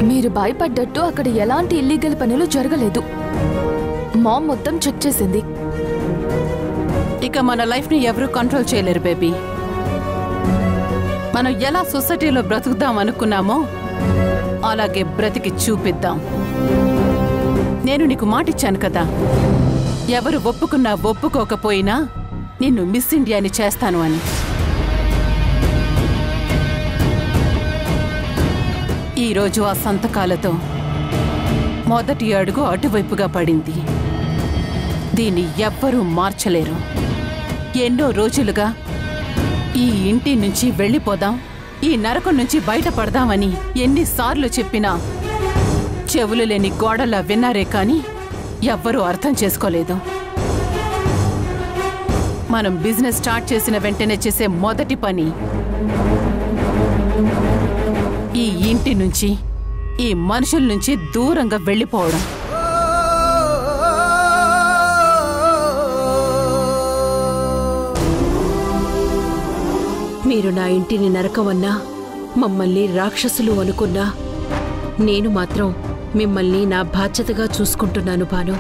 మీరు భయపడ్డట్టు అక్కడ ఎలాంటి ఇల్లీగల్ పనులు జరగలేదు. మామ్ మొత్తం చెక్ చేసింది. ఇక మన లైఫ్ ని ఎవరు కంట్రోల్ చేయలేరు బేబీ. మనం ఎలా సొసైటీలో బ్రతుకుదాం అనుకున్నామో అలాగే బ్రతికి చూపిద్దాం. నేను నీకు మాటిచ్చాను కదా, ఎవరు ఒప్పుకున్నా ఒప్పుకోకపోయినా నిన్ను మిస్ ఇండియాని చేస్తాను అని. ఈరోజు ఆ సంతకాలతో మొదటి అడుగు అటువైపుగా పడింది. దీన్ని ఎవ్వరూ మార్చలేరు. ఎన్నో రోజులుగా ఈ ఇంటి నుంచి వెళ్ళిపోదాం, ఈ నరకం నుంచి బయటపడదామని ఎన్నిసార్లు చెప్పినా చెవులు లేని గోడలా విన్నారే కానీ ఎవ్వరూ అర్థం చేసుకోలేదు. మనం బిజినెస్ స్టార్ట్ చేసిన వెంటనే చేసే మొదటి పని ఈ ఇంటి నుంచి, ఈ మనుషుల నుంచి దూరంగా వెళ్ళిపోవడం. మీరు నా ఇంటిని నరకమన్నా, మమ్మల్ని రాక్షసులు అనుకున్నా, నేను మాత్రం మిమ్మల్ని నా బాధ్యతగా చూసుకుంటున్నాను భాను.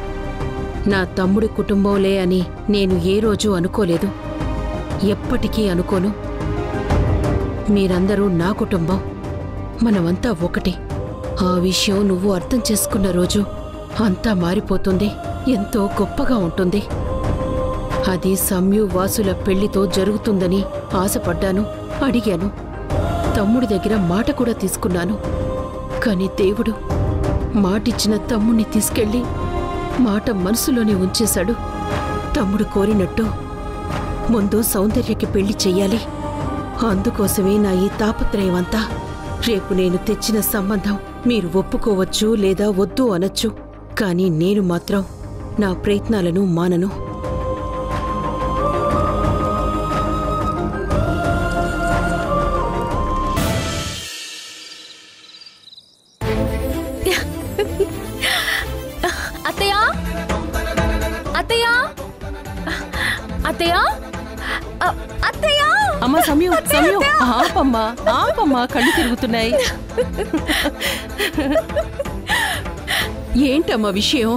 నా తమ్ముడి కుటుంబంలే అని నేను ఏ రోజు అనుకోలేదు, ఎప్పటికీ అనుకోను. మీరందరూ నా కుటుంబం, మనమంతా ఒకటి. ఆ విషయం నువ్వు అర్థం చేసుకున్న రోజు అంతా మారిపోతుంది, ఎంతో గొప్పగా ఉంటుంది. అది సంయు వాసుల పెళ్లితో జరుగుతుందని ఆశపడ్డాను, అడిగాను. తమ్ముడి దగ్గర మాట కూడా తీసుకున్నాను. కాని దేవుడు మాటిచ్చిన తమ్ముణ్ణి తీసుకెళ్లి మాట మనసులోనే ఉంచేశాడు. తమ్ముడు కోరినట్టు ముందు సౌందర్యకి పెళ్లి చెయ్యాలి. అందుకోసమే నా ఈ తాపత్రయం అంతా. రేపు నేను తెచ్చిన సంబంధం మీరు ఒప్పుకోవచ్చు లేదా వద్దు అనొచ్చు, కానీ నేను మాత్రం నా ప్రయత్నాలను మానను. అమ్మా సమయం సమయం ఆపమ్మా ఆపమ్మా, కళ్ళు తిరుగుతున్నాయి. ఏంటమ్మా విషయం?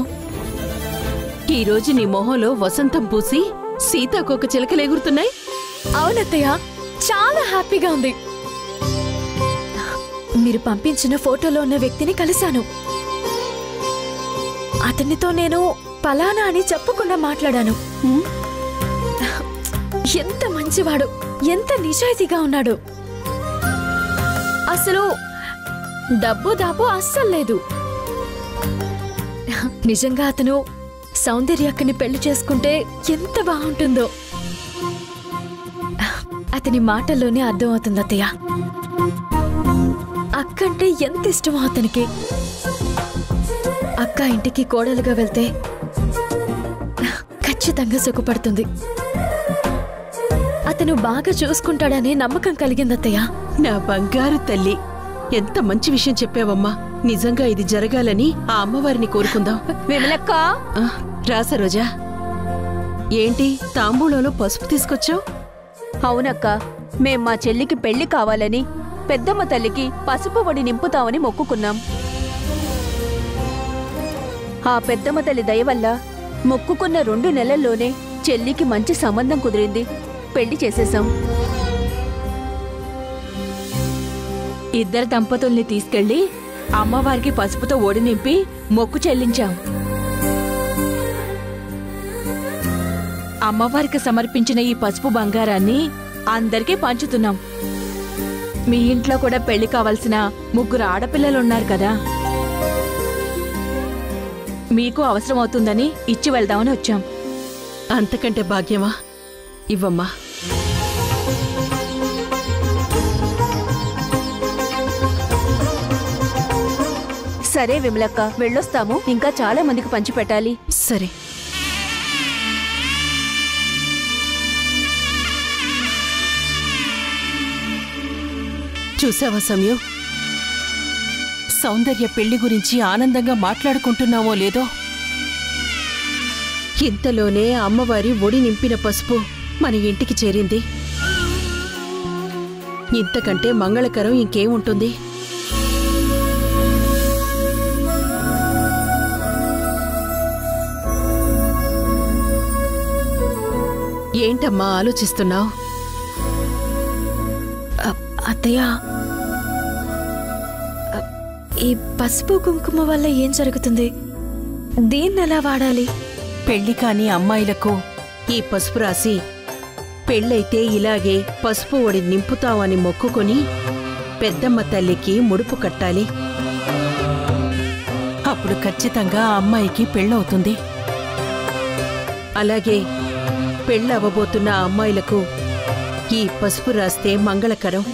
ఈరోజు నీ మొహంలో వసంతం పూసి సీతాకోక చిలకలెగురుతున్నాయి. అవునత్తయ్య, చాలా హ్యాపీగా ఉంది. మీరు పంపించిన ఫోటోలో ఉన్న వ్యక్తిని కలిశాను. అతనితో నేను పలానా అని చెప్పకుండా మాట్లాడాను. ఎంత మంచివాడు, ఎంత నిజాయితీగా ఉన్నాడు. అసలు డబ్బు దాపు అస్సలు లేదు. నిజంగా అతను సౌందర్యక్కని పెళ్లి చేసుకుంటే ఎంత బాగుంటుందో అతని మాటల్లోనే అర్థమవుతుంది అత్తయ్య. అక్కంటే ఎంత ఇష్టమో అతనికి. అక్క ఇంటికి కోడలుగా వెళ్తే ఖచ్చితంగా సుఖపడుతుంది. అతను బాగా చూసుకుంటాడనే నమ్మకం కలిగింది అత్తయ్య. నా బంగారు తల్లి, ఎంత మంచి విషయం చెప్పావమ్మా. నిజంగా ఇది జరగాలని ఆ అమ్మవారిని కోరుకుందాం. విమలక్క, రా సరోజా. ఏంటి తాంబూలంలో పసుపు తీసుకొచ్చావు? అవునక్క, మేం మా చెల్లికి పెళ్లి కావాలని పెద్దమ్మ తల్లికి పసుపు వడి నింపుతామని మొక్కుకున్నాం. ఆ పెద్దమ్మ తల్లి దయ వల్ల మొక్కుకున్న 2 నెలల్లోనే చెల్లికి మంచి సంబంధం కుదిరింది. పెళ్లి చేసేశాం. ఇద్దరు దంపతుల్ని తీసుకెళ్లి అమ్మవారికి పసుపుతో ఒడి నింపి మొక్కు చెల్లించాం. అమ్మవారికి సమర్పించిన ఈ పసుపు బంగారాన్ని అందరికీ పంచుతున్నాం. మీ ఇంట్లో కూడా పెళ్లి కావాల్సిన 3 ఆడపిల్లలున్నారు కదా, మీకు అవసరం అవుతుందని ఇచ్చి వెళ్దామని వచ్చాం. అంతకంటే భాగ్యమా? ఇవ్వమ్మా. సరే విమలక్క, వెళ్ళొస్తాము. ఇంకా చాలా మందికి పంచి పెట్టాలి. సరే. చూసావా సమయం, సౌందర్య పెళ్లి గురించి ఆనందంగా మాట్లాడుకుంటున్నామో లేదో, ఇంతలోనే అమ్మవారి ఒడి నింపిన పసుపు మన ఇంటికి చేరింది. ఇంతకంటే మంగళకరం ఇంకేముంటుంది? ఏంటమ్మా ఆలోచిస్తున్నావు? అత్తయ్య, ఈ పసుపు కుంకుమ వల్ల ఏం జరుగుతుంది? దీన్ని ఎలా వాడాలి? పెళ్లి కాని అమ్మాయిలకు ఈ పసుపు రాసి పెళ్ళైతే ఇలాగే పసుపు ఒడి నింపుతావని మొక్కుకొని పెద్దమ్మ తల్లికి ముడుపు కట్టాలి. అప్పుడు ఖచ్చితంగా ఆ అమ్మాయికి పెళ్ళవుతుంది. అలాగే పెళ్ళవబోతున్న అమ్మాయిలకు ఈ పసుపు రాస్తే మంగళకరం.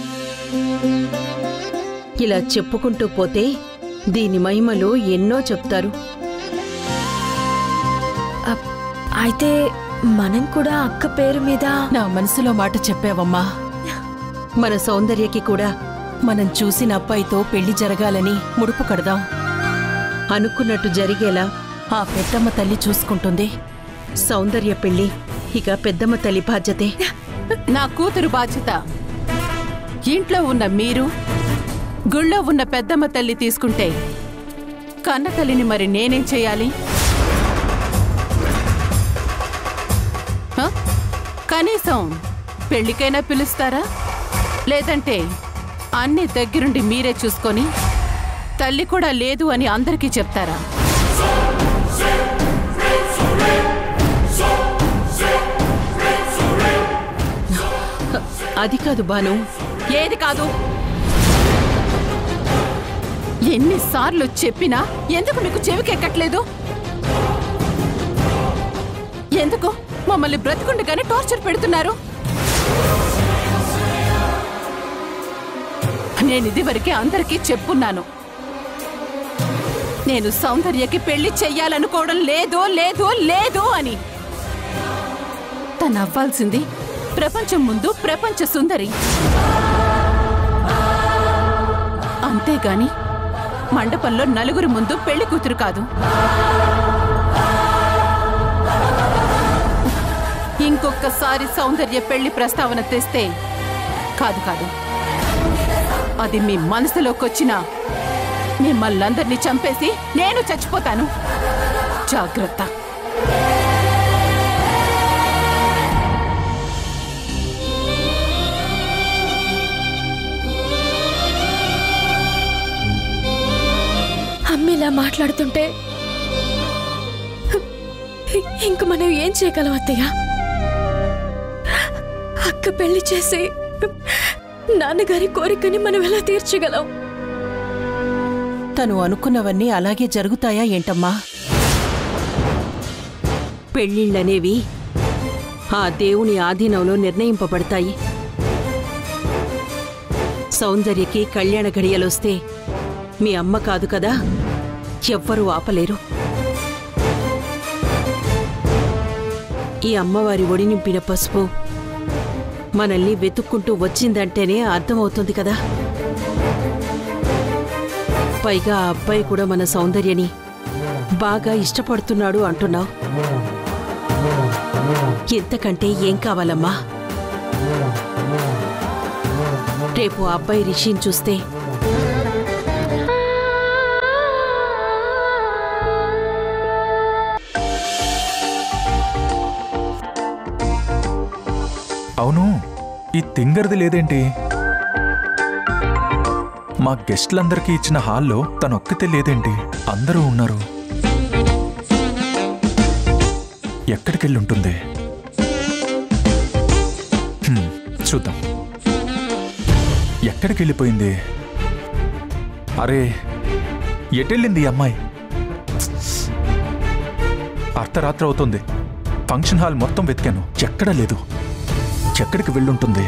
ఇలా చెప్పుకుంటూ పోతే దీని మహిమలు ఎన్నో చెప్తారు. అయితే మనం కూడా అక్క పేరు మీద నా మనసులో మాట చెప్పావమ్మా. మన సౌందర్యకి కూడా మనం చూసిన అబ్బాయితో పెళ్లి జరగాలని ముడుపు కడదాం. అనుకున్నట్టు జరిగేలా ఆ పెద్దమ్మ తల్లి చూసుకుంటుంది. సౌందర్య పెళ్లి ఇక పెద్దమ్మ తల్లి బాధ్యతే. నా కూతురు బాధ్యత. ఇంట్లో ఉన్న మీరు, గుళ్ళో ఉన్న పెద్దమ్మ తల్లి తీసుకుంటే కన్న తల్లిని మరి నేనేం చేయాలి? కనీసం పెళ్లికైనా పిలుస్తారా? లేదంటే అన్ని దగ్గరుండి మీరే చూసుకొని తల్లి కూడా లేదు అని అందరికీ చెప్తారా? అది కాదు బాను. ఏది కాదు? ఎన్నిసార్లు చెప్పినా ఎందుకు మీకు చెవికెక్కట్లేదు? ఎందుకు మమ్మల్ని బ్రతికుండగానే టార్చర్ పెడుతున్నారు? నేను ఇదివరకే అందరికీ చెప్పున్నాను, నేను సౌందర్యకి పెళ్లి చెయ్యాలనుకోవడం లేదు లేదు లేదు అని. తను అవ్వాల్సింది ప్రపంచం ముందు ప్రపంచ సుందరి, అంతేగాని మండపంలో నలుగురు ముందు పెళ్లి కూతురు కాదు. ఇంకొకసారి సౌందర్య పెళ్లి ప్రస్తావన తెస్తే కాదు కాదు, అది మీ మనసులోకొచ్చినా మిమ్మల్నందరినీ చంపేసి నేను చచ్చిపోతాను. జాగ్రత్త. అమ్మిలా మాట్లాడుతుంటే ఇంక మనం ఏం చేయగలం అత్తయ్య? అక్క పెళ్లి చేసి నాన్నగారి కోరికని మనం ఎలా తీర్చగలం? తను అనుకున్నవన్నీ అలాగే జరుగుతాయా ఏంటమ్మా? పెళ్ళిళ్ళనేవి ఆ దేవుని ఆధీనంలో నిర్ణయింపబడతాయి. సౌందర్యకి కళ్యాణ ఘడియలొస్తే మీ అమ్మ కాదు కదా, ఎవ్వరూ ఆపలేరు. ఈ అమ్మవారి ఒడి నింపిన పసుపు మనల్ని వెతుక్కుంటూ వచ్చిందంటేనే అర్థమవుతుంది కదా. పైగా ఆ అబ్బాయి కూడా మన సౌందర్యని బాగా ఇష్టపడుతున్నాడు అంటున్నావు. ఎంతకంటే ఏం కావాలమ్మా? రేపు ఆ అబ్బాయి రిషిని చూస్తే అవును, ఈ తింగర్ది లేదేంటి? మా గెస్ట్లందరికీ ఇచ్చిన హాల్లో తనొక్కతే లేదేంటి? అందరూ ఉన్నారు. ఎక్కడికెళ్ళుంటుంది? చూద్దాం. ఎక్కడికెళ్ళిపోయింది? అరే, ఎటెళ్ళింది ఈ అమ్మాయి? అర్ధరాత్రి అవుతుంది. ఫంక్షన్ హాల్ మొత్తం వెతికాను, ఎక్కడా లేదు. ఎక్కడికి వెళ్ళుంటుంది?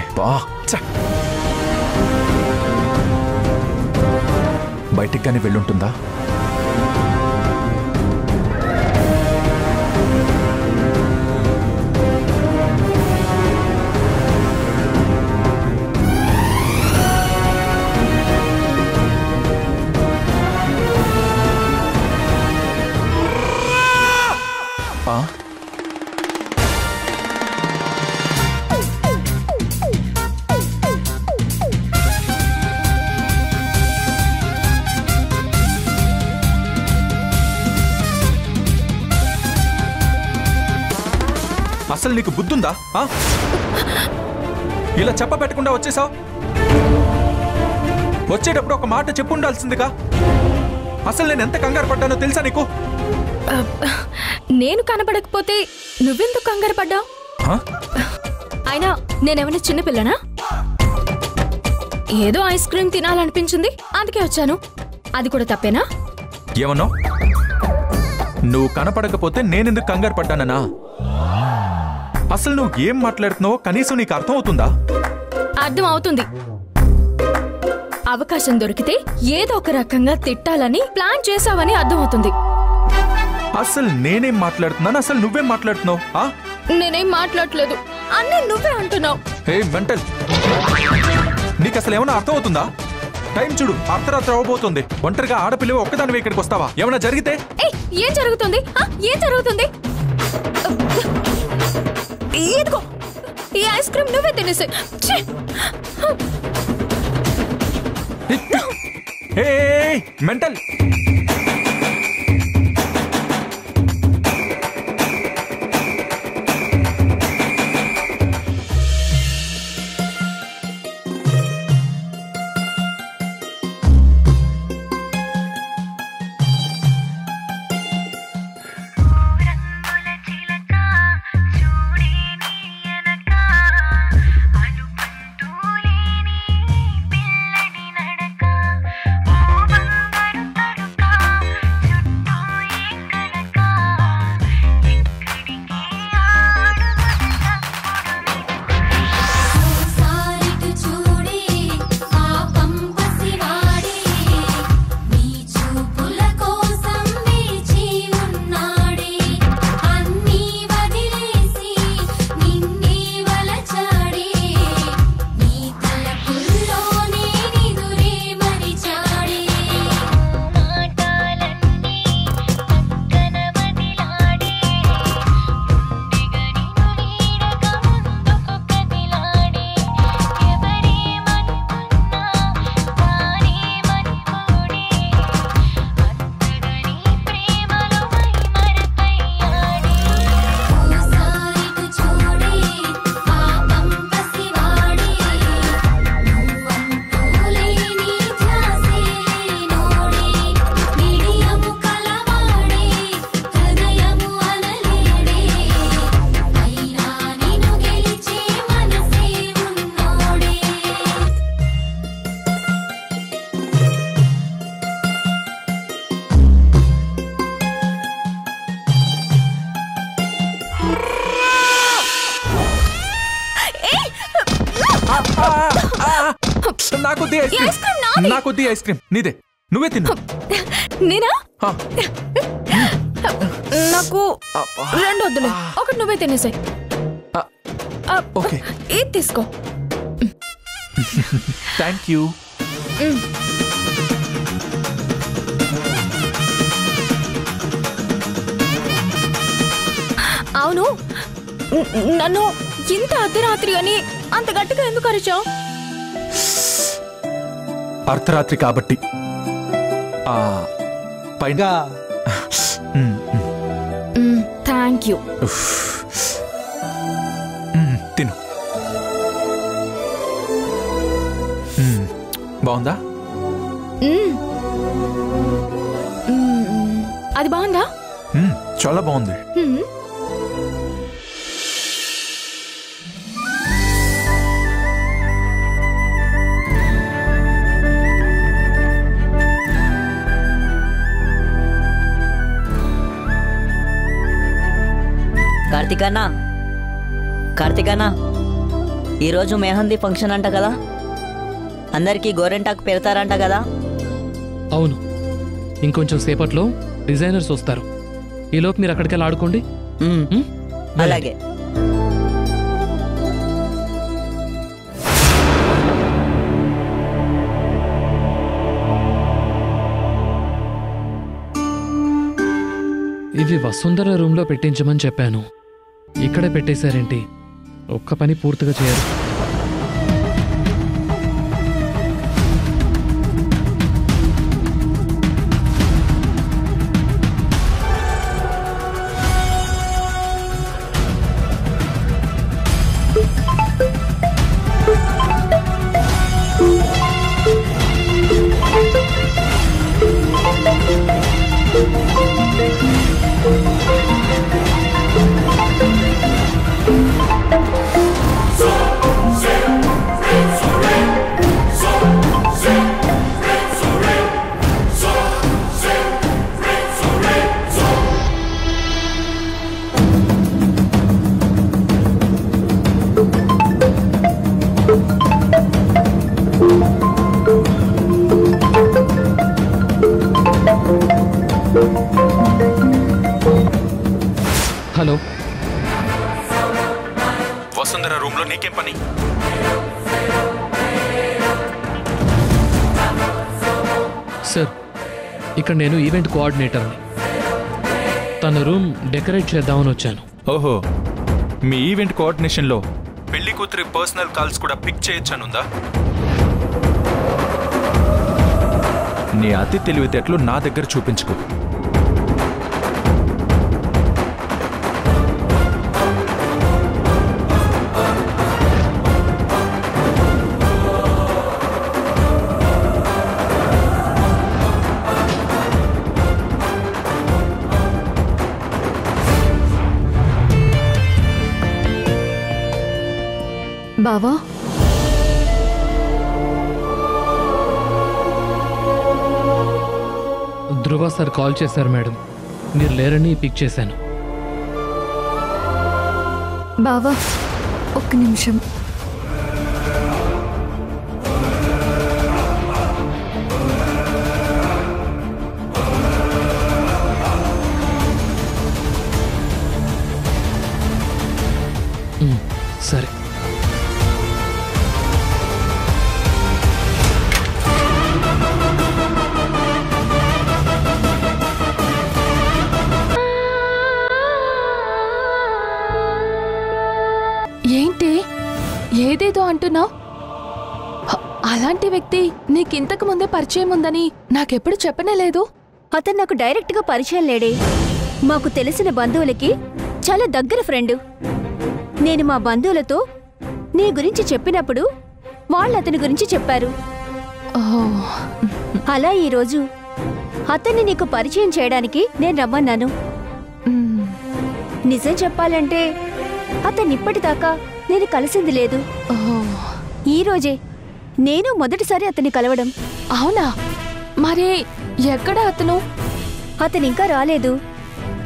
బయటికి కానీ వెళ్ళుంటుందా? అసలు నీకు బుద్ధుందా? ఇలా చెప్పబెట్టకుండా వచ్చేసావు. వచ్చేటప్పుడు ఒక మాట చెప్పు ఉండాల్సిందిగా. అసలు నేను ఎంత కంగారు పడ్డానో తెలుసా నీకు? నేను కనపడకపోతే నువ్వెందుకు కంగారు పడ్డావు? అయినా నేనేమైనా చిన్నపిల్లనా? ఏదో ఐస్ క్రీమ్ తినాలనిపించింది, అందుకే వచ్చాను. అది కూడా తప్పేనా? ఏమన్నావు? నువ్వు కనపడకపోతే నేనెందుకు కంగారు పడ్డానన్నా? అసలు నువ్వు ఏం మాట్లాడుతున్నావో కనీసం నీకు అర్థం అవుతుందా? అర్థం అవుతుంది. అవకాశం దొరికితే ఏదో ఒక రకంగా తిట్టాలని ప్లాన్ చేసావని అర్థమవుతుంది. అసలు నేనేం మాట్లాడుతున్నాను? అసలు నువ్వేం మాట్లాడుతున్నావు? నేనేం మాట్లాడలేదు, అన్నీ నువ్వే అంటున్నావు. హే మెంటల్, నీకు అసలు ఏమైనా అర్థం అవుతుందా? టైం చూడు, అర్ధరాత్రి అవ్వబోతుంది. ఒంటరిగా ఆడపిల్లవి ఒక్కదానివే ఇక్కడికి వస్తావా? ఏమైనా జరిగితే? ఏం జరుగుతుంది? ఏం జరుగుతుంది? ఇదిగో ఈ ఐస్ క్రీమ్ నువ్వే తినేసే. మెంటల్, నాకొద్ది ఐస్ క్రీమ్, నీదే, నువ్వే తిను. నేనా? నాకు రెండు వద్దులే, ఒకటి నువ్వే తినేసాయి. ఓకే, ఇది తీసుకో. Thank you. అవును, నన్ను ఇంత అర్ధరాత్రి అని అంత గట్టిగా ఎందుకు అరిచావు? అర్ధరాత్రి కాబట్టి. పైగా థ్యాంక్ యూ. తిను. బాగుందా? అది బాగుందా? చాలా బాగుంది. కార్తికానా, ఈరోజు మెహందీ ఫంక్షన్ అంట కదా, అందరికీ గోరెంటాకు పెడతారంట కదా? అవును, ఇంకొంచెం సేపట్లో డిజైనర్స్ వస్తారు. ఈలోపు మీరు అక్కడికి వెళ్ళి ఆడుకోండి. అలాగే. ఇవి వసుంధర రూమ్లో పెట్టించమని చెప్పాను, ఇక్కడే పెట్టేశారేంటి? ఒక్క పని పూర్తిగా చేయరు. సార్, ఇక్కడ నేను ఈవెంట్ కోఆర్డినేటర్ని. తన రూమ్ డెకరేట్ చేద్దామని వచ్చాను. ఓహో, మీ ఈవెంట్ కోఆర్డినేషన్లో పెళ్లి కూతురి పర్సనల్ కాల్స్ కూడా పిక్ చేయొచ్చానుందా? నీ అతి తెలివితేటలు నా దగ్గర చూపించుకో. బావా, ధ్రువ సార్ కాల్ చేశారు మేడం. మీరు లేరని పిక్ చేశాను. బావా ఒక్క నిమిషం. సరే. ఏంటి ఏదేదో అంటున్నావు? అలాంటి వ్యక్తి నీకింతకు ముందే పరిచయం ఉందని నాకెప్పుడు చెప్పనే లేదు. అతను నాకు డైరెక్ట్గా పరిచయం లేడే. మాకు తెలిసిన బంధువులకి చాలా దగ్గర ఫ్రెండు. నేను మా బంధువులతో నీ గురించి చెప్పినప్పుడు వాళ్ళు అతని గురించి చెప్పారు. అలా ఈరోజు అతన్ని నీకు పరిచయం చేయడానికి నేను రమ్మన్నాను. నిజం చెప్పాలంటే అతన్ని ఇప్పటిదాకా నేను కలిసింది లేదు. ఈరోజే నేను మొదటిసారి అతన్ని కలవడం. అవునా? మరి ఎక్కడ అతను? అతను ఇంకా రాలేదు.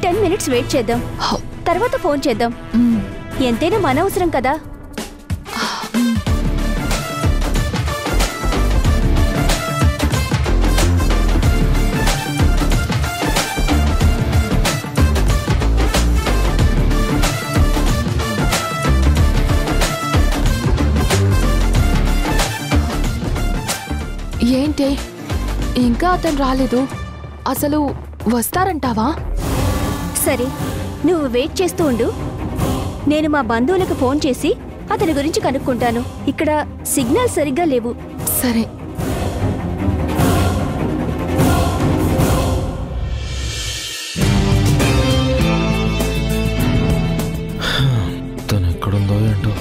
10 minutes వెయిట్ చేద్దాం, తర్వాత ఫోన్ చేద్దాం. ఎంతైనా మన అవసరం కదా. ఏంటి ఇంకా అతను రాలేదు? అసలు వస్తారంటావా? సరే, నువ్వు వెయిట్ చేస్తూ ఉండు. నేను మా బంధువులకు ఫోన్ చేసి అతని గురించి కనుక్కుంటాను. ఇక్కడ సిగ్నల్ సరిగ్గా లేవు. సరే. తను ఎక్కడుందో ఏంటో.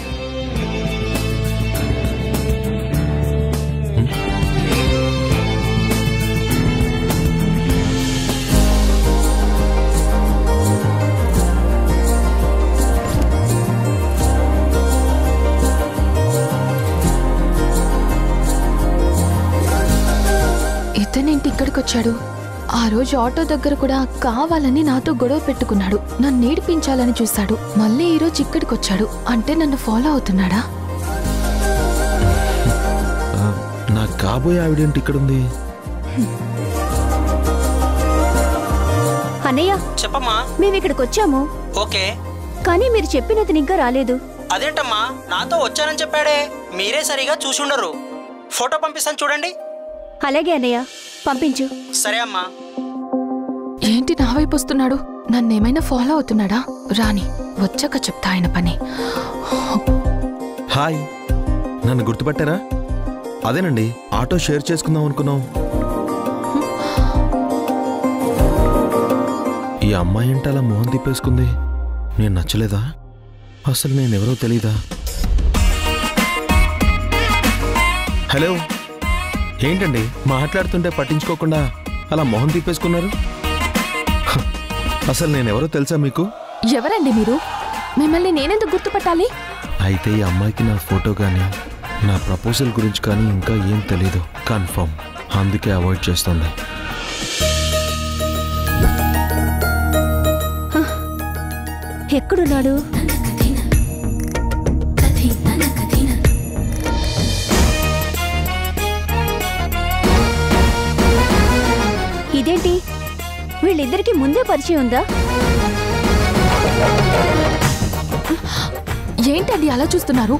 ఇతనేంటి ఇక్కడికి వచ్చాడు? ఆ రోజు ఆటో దగ్గర కూడా కావాలని నాతో గొడవ పెట్టుకున్నాడు. నన్ను ఏడిపించాలని చూశాడు. మళ్ళీ ఈరోజు ఇక్కడికి వచ్చాడు. అంటే నన్ను ఫాలో అవుతున్నాడా? నా కాబోయే ఆవిడేంటి ఇక్కడుంది? అన్నయ్య, చెప్పమ్మా. మేము ఇక్కడికి వచ్చాము. ఓకే, కానీ మీరు చెప్పినది ఇంకా రాలేదు. అదేంటమ్మా, నాతో వచ్చానని చెప్పాడే. మీరే సరిగా చూసుండరు. ఫోటో పంపిస్తాను చూడండి. అలాగే అన్నయ్య, పంపించు. సరే అమ్మా. ఏంటి నా వైపు వస్తున్నాడు? నన్నేమైనా ఫాలో అవుతున్నాడా? రాని వచ్చాక చెప్తా ఆయన పని. హాయ్, నన్ను గుర్తుపట్టారా? అదేనండి, ఆటో షేర్ చేసుకుందాం అనుకున్నాం. ఈ అమ్మాయి ఏంటి అలా మొహం తిప్పేసుకుంది? నేను నచ్చలేదా? అసలు నేనెవరో తెలీదా? హలో, ఏంటండి మాట్లాడుతుంటే పట్టించుకోకుండా అలా మొహం తిప్పేసుకున్నారు? అసలు నేనెవరో తెలుసా మీకు? ఎవరండి మీరు? మిమ్మల్ని నేనెందుకు గుర్తుపట్టాలి? అయితే ఈ అమ్మాయికి నా ఫోటో కానీ నా ప్రపోజల్ గురించి కానీ ఇంకా ఏం తెలీదు కన్ఫర్మ్. అందుకే అవాయిడ్ చేస్తుంది. ఎక్కడున్నాడు? ఇదేంటి, వీళ్ళిద్దరికి ముందే పరిచయం ఉందా? ఏంటండి అలా చూస్తున్నారు?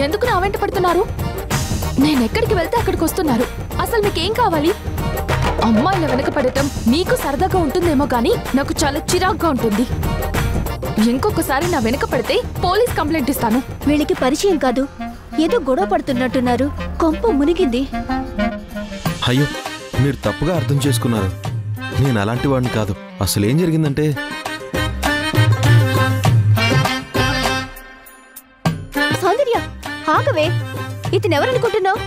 ఎందుకు నా వెంట పడుతున్నారు? నేనెక్కడికి వెళ్తే అక్కడికి వస్తున్నారు. అసలు మీకేం కావాలి? అమ్మాయిల వెనక పడటం నీకు సరదాగా ఉంటుందేమో కానీ నాకు చాలా చిరాగ్గా ఉంటుంది. ఇంకొకసారి నా వెనక పడితే పోలీస్ కంప్లైంట్ ఇస్తాను. వీళ్ళకి పరిచయం కాదు, ఏదో గొడవ పడుతున్నట్టున్నారు. కొంప మునిగింది. అయ్యో, మీరు తప్పుగా అర్థం చేసుకున్నారు. నేను అలాంటి వాడిని కాదు. అసలు ఏం జరిగిందంటే సౌందర్య, ఆగవే. ఇతనెవరనుకుంటున్నావు?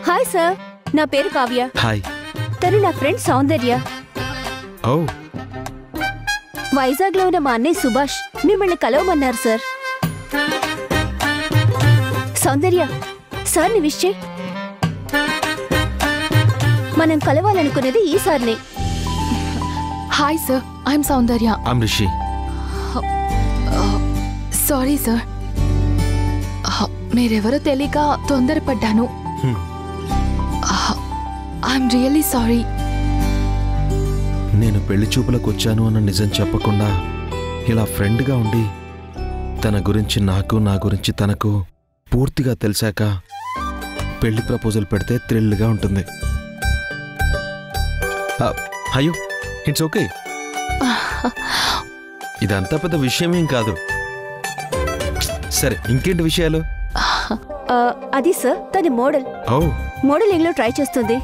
హాయ్ సార్, నా పేరు కావ్య. హాయ్. తను నా ఫ్రెండ్ సౌందర్య. ఓ, వైజాగ్ లో ఉన్న మా అన్నయ్య సుభాష్ మిమ్మల్ని కలవమన్నారు సార్. సౌందర్య, సార్ని విష్ చేయి. మనం కలవాలనుకునేది ఈ సార్ని. Hi sir, I'm Soundarya. I'm Rishi. Sorry sir, మీరెవరో తెలియక తొందరపడ్డాను. I'm really sorry. నేను పెళ్లి చూపులకు వచ్చాను అన్న నిజం చెప్పకుండా ఇలా ఫ్రెండ్గా ఉండి తన గురించి నాకు, నా గురించి తనకు పూర్తిగా తెలిసాక పెళ్లి ప్రపోజల్ పెడితే థ్రిల్గా ఉంటుంది. అయ్యో, ఇట్స్ ఓకే. ఇదంతా పెద్ద విషయమేం కాదు. సరే, ఇంకేంటి విషయాలు? అది సార్, తన మోడల్. ఓ, మోడలింగ్ లో ట్రై చేస్తుంది.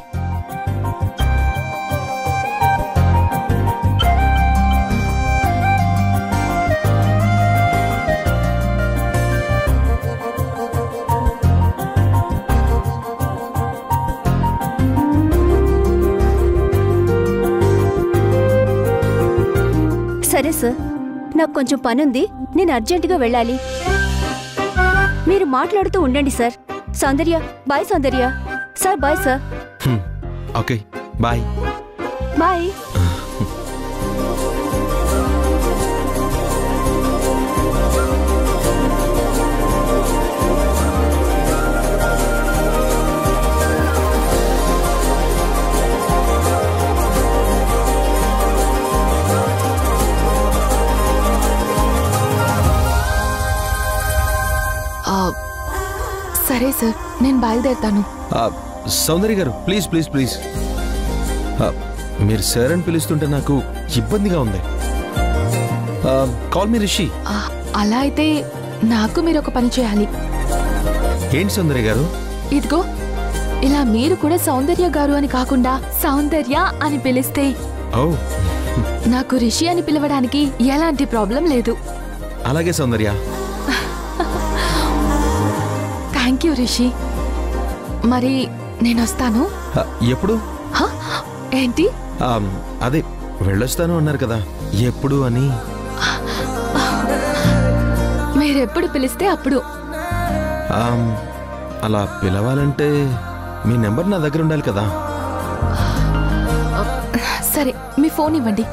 సరే సార్, నాకు కొంచెం పనుంది, నేను అర్జెంటుగా వెళ్ళాలి. మీరు మాట్లాడుతూ ఉండండి sir. Soundarya, bye. Soundarya sir, bye sir. Okay, bye. Bye. సరే సార్, నేను బయలుదేరుతాను. సౌందర్య గారు, ప్లీజ్ ప్లీజ్ ప్లీజ్. మీరు సార్ అని పిలుస్తుంటే నాకు ఇబ్బందిగా ఉంది. Call me Rishi. అలా అయితే నాకు మీరు ఒక పని చేయాలి. ఏంటి సౌందర్య గారు? ఇదిగో, ఇలా మీరు కూడా సౌందర్య గారు అని కాకుండా సౌందర్య అని పిలిస్తే నాకు రిషి అని పిలవడానికి ఎలాంటి ప్రాబ్లం లేదు. అలాగే సౌందర్య. Thank you Rishi. మరి నేను వస్తాను. ఎప్పుడు? ఏంటి? అదే వెళ్ళొస్తాను అన్నారు కదా, ఎప్పుడు అని. మీరెప్పుడు పిలిస్తే అప్పుడు. అలా పిలవాలంటే మీ నెంబర్ నా దగ్గర ఉండాలి కదా. సరే, మీ ఫోన్ ఇవ్వండి.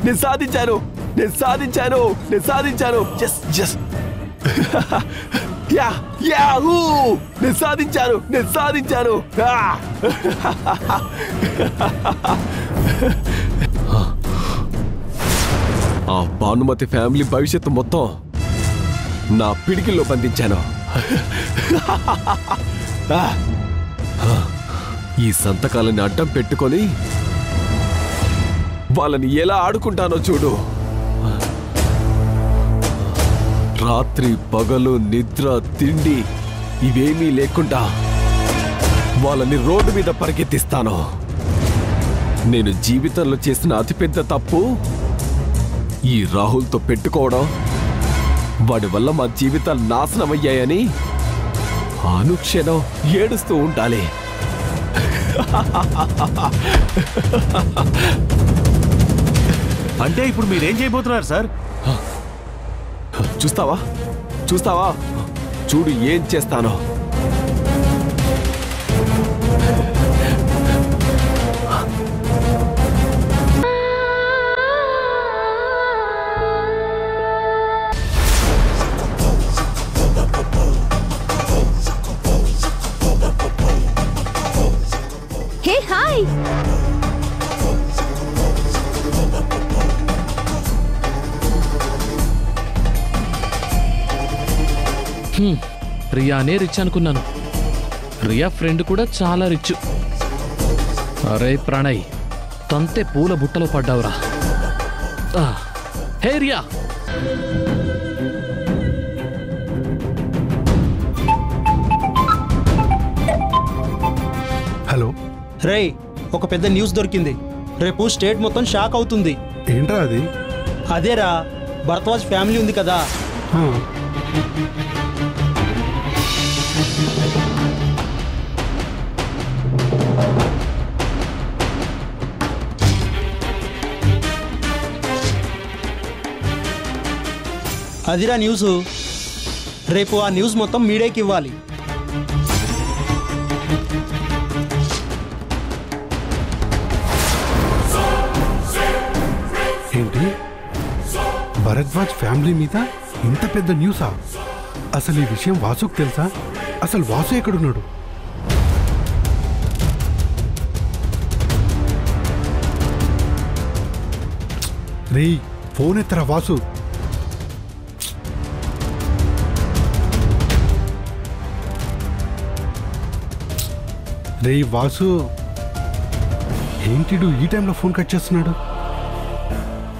నేను సాధించాను, నేను సాధించాను, నేను సాధించాను. నేను సాధించాను, నేను సాధించాను. ఆ భానుమతి ఫ్యామిలీ భవిష్యత్తు మొత్తం నా పిడికిల్లో బంధించాను. ఈ సంతకాలని అడ్డం పెట్టుకొని వాళ్ళని ఎలా ఆడుకుంటానో చూడు. రాత్రి పగలు నిద్ర తిండి ఇవేమీ లేకుండా వాళ్ళని రోడ్డు మీద పరిగెత్తిస్తాను. నేను జీవితంలో చేసిన అతిపెద్ద తప్పు ఈ రాహుల్తో పెట్టుకోవడం. వాడి వల్ల మా జీవితాలు నాశనమయ్యాయని అనుక్షణం ఏడుస్తూ ఉండాలి. అంటే ఇప్పుడు మీరేం చేయబోతున్నారు సార్? చూస్తావా, చూస్తావా, చూడు ఏం చేస్తానో. Hey hi. రియానే రిచ్ అనుకున్నాను. రియా ఫ్రెండ్ కూడా చాలా రిచ్. అరే ప్రణయ్, తంతే పూల బుట్టలో పడ్డావురా. హే రియా, హలో. రేయ్, ఒక పెద్ద న్యూస్ దొరికింది. రేపు స్టేట్ మొత్తం షాక్ అవుతుంది. ఏంట్రా అది? అదేరా, భరద్వాజ్ ఫ్యామిలీ ఉంది కదా, అదిరా న్యూస్. రేపు ఆ న్యూస్ మొత్తం మీడియాకి ఇవ్వాలి. ఏంటి, భరద్వాజ్ ఫ్యామిలీ మీద ఇంత పెద్ద న్యూసా? అసలు ఈ విషయం వాసుకు తెలుసా? అసలు వాసు ఎక్కడున్నాడు? రేయ్, ఫోన్ ఎత్తరా వాసు. రేయ్ వాసు, ఏంటిడు ఈ టైంలో ఫోన్ కట్ చేస్తున్నాడు?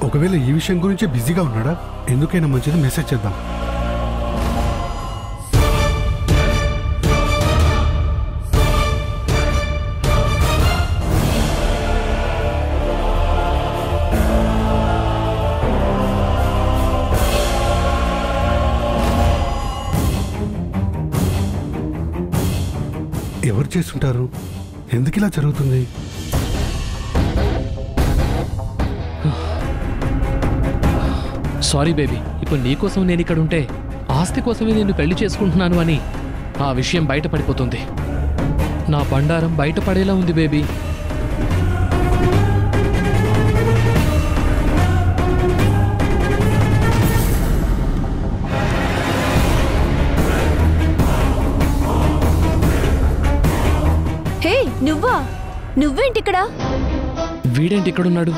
ఒకవేళ ఈ విషయం గురించి బిజీగా ఉన్నాడా? ఎందుకైనా మంచిది మెసేజ్ చేద్దాం. ఎవరు చేస్తుంటారు? ఎందుకు ఇలా జరుగుతుంది? సారీ బేబీ, ఇప్పుడు నీకోసం నేను ఇక్కడ ఉంటే ఆస్తి కోసమే నేను పెళ్లి చేసుకుంటున్నాను అని ఆ విషయం బయటపడిపోతుంది. నా బండారం బయటపడేలా ఉంది బేబీ. హే, నువ్వేంటిక్కడ? వీడేంటి ఇక్కడున్నాడు?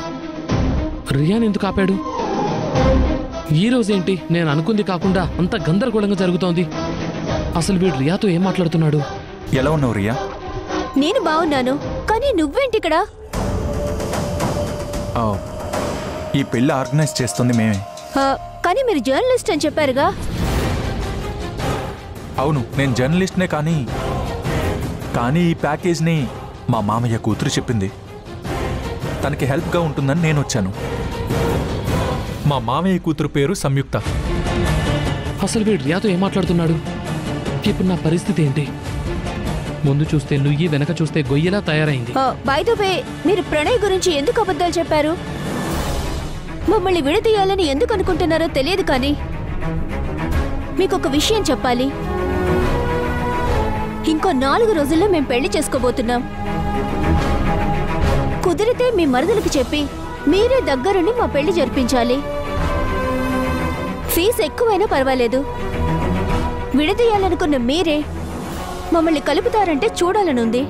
రియాన్ ఎందుకు ఆపాడు? ఈ రోజేంటి నేను అనుకుంది కాకుండా అంత గందరగోళంగా జరుగుతోంది? అసలు వీడు రియాతో ఏం మాట్లాడుతున్నాడు? ఎలా ఉన్నావు రియా? నేను బాగున్నాను, కానీ నువ్వేంటిక్కడ? ఈ పెళ్లి ఆర్గనైజ్ చేస్తుంది మేమే. కానీ మీరు జర్నలిస్ట్ అని చెప్పారుగా. అవును, నేను జర్నలిస్ట్నే, కానీ ఈ ప్యాకేజ్ని మా మామయ్య కూతురు చెప్పింది. తనకి హెల్ప్గా ఉంటుందని నేను వచ్చాను. మా మామయ్య కూతురు పేరు సంయుక్త. అసలు వీడు రియాతో ఏం మాట్లాడుతున్నాడు? ఇప్పుడు నా పరిస్థితి ఏంటి? ముందు చూస్తే నుయ్యి, వెనక చూస్తే గొయ్యిలా తయారైంది. బై ద వే, మీరు ప్రణయ్ గురించి ఎందుకు అబద్ధాలు చెప్పారు? మమ్మల్ని విడదీయాలని ఎందుకు అనుకుంటున్నారో తెలియదు, కానీ మీకొక విషయం చెప్పాలి. ఇంకో 4 రోజుల్లో మేం పెళ్లి చేసుకోబోతున్నాం. కుదిరితే మీ మరదలకు చెప్పి మీరే దగ్గరుండి మా పెళ్లి జరిపించాలి. ఫీజు ఎక్కువైనా పర్వాలేదు. విడదీయాలనుకున్న మీరే మమ్మల్ని కలుపుతారంటే చూడాలనుంది.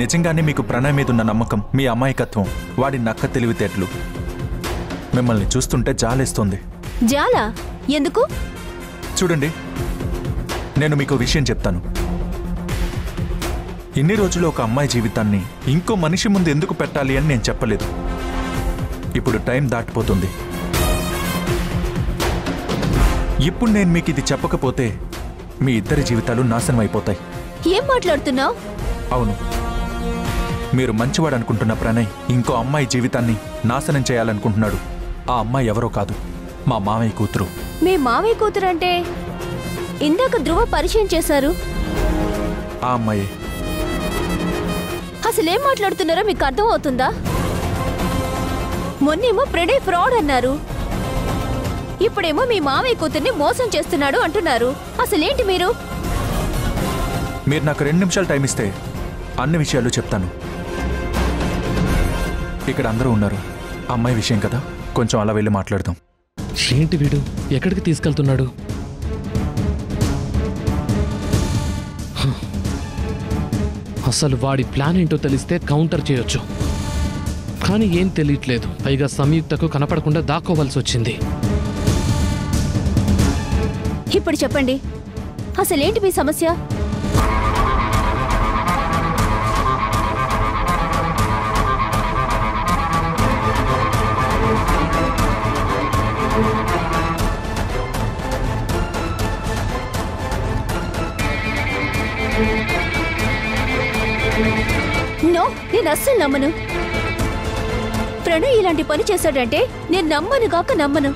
నిజంగానే మీకు ప్రణయ్ మీద ఉన్న నమ్మకం, మీ అమాయకత్వం, వాడి నక్క తెలివితేటలు మిమ్మల్ని చూస్తుంటే జాలేస్తుంది. జాలా? ఎందుకు? చూడండి, నేను మీకు విషయం చెప్తాను. ఇన్ని రోజులు ఒక అమ్మాయి జీవితాన్ని ఇంకో మనిషి ముందు ఎందుకు పెట్టాలి అని నేను చెప్పలేదు. ఇప్పుడు టైం దాటిపోతుంది. ఇప్పుడు నేను మీకు ఇది చెప్పకపోతే మీ ఇద్దరి జీవితాలు నాశనం అయిపోతాయి. ఏం మాట్లాడుతున్నావు? అవును, మీరు మంచివాడు అనుకుంటున్న ప్రణయ్ ఇంకో అమ్మాయి జీవితాన్ని నాశనం చేయాలనుకుంటున్నాడు. ఆ అమ్మాయి ఎవరో కాదు, మా మామయ్య కూతురు. మీ మామయ్య కూతురు అంటే ఇందాక ధ్రువ పరిచయం చేశారు. ఆ అమ్మాయి. అసలేం మాట్లాడుతున్నారో మీకు అర్థం అవుతుందా? మొన్నేమో ప్రణయ్ ఫ్రాడ్ అన్నారు, ఇప్పుడేమో మీ మామయ్య కూతుర్ని మోసం చేస్తున్నాడు అంటున్నారు. అసలేంటి మీరు? మీరు నాకు 2 నిమిషాలు టైం ఇస్తే అన్ని విషయాలు చెప్తాను. ఇక్కడ అందరూ ఉన్నారు. అమ్మాయి విషయం కదా, కొంచెం అలా వెళ్ళి మాట్లాడదాం. ఏంటి వీడు ఎక్కడికి తీసుకెళ్తున్నాడు? అసలు వాడి ప్లాన్ ఏంటో తెలిస్తే కౌంటర్ చేయొచ్చు, కానీ ఏం తెలియట్లేదు. పైగా సంయుక్తకు కనపడకుండా దాక్కోవలసి వచ్చింది. ఇప్పుడు చెప్పండి, అసలేంటి మీ సమస్య? నో, నేను అస్సలు నమ్మను. ప్రణయ్ ఇలాంటి పని చేశాడంటే నేను నమ్మను కాక నమ్మను.